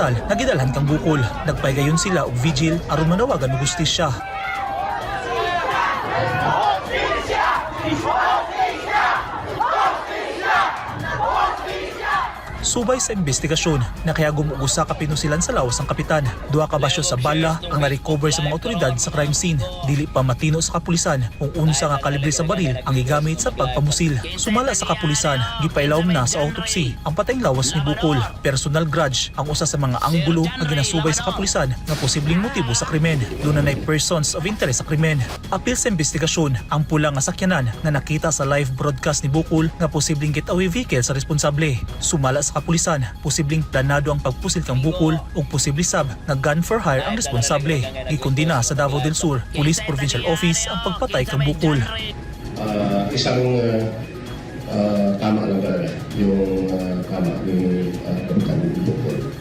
ospital nga gidalhan kang Bukol. Nagpaygayon sila og vigil aron manawagan og hustisya. Subay sa investigasyon, nakayagom og usa ka pinusilan sa lawas ang kapitan. Duha ka basyo sa bala ang na-recover sa mga otoridad sa crime scene. Dili pa matino sa kapulisan kung unsa nga kalibre sa baril ang gigamit sa pagpamusil. Sumala sa kapulisan, gipailawom na sa autopsy ang patayng lawas ni Bukol. Personal grudge ang usa sa mga anggulo nga ginasubay sa kapulisan nga posibleng motibo sa krimen. Dunay persons of interest sa krimen. Apil sa investigasyon, ang pula nga sakyanan nga nakita sa live broadcast ni Bukol nga posibleng getaway vehicle sa responsable. Sumala sa kapulisan, posibleng planado ang pagpusil kang Bukol ug posible sab nga gun for hire ang responsable. Gikondina sa Davao del Sur Police Provincial Office ang pagpatay kang Bukol. Isang tama lang yung tama yung Kapitan Bukol.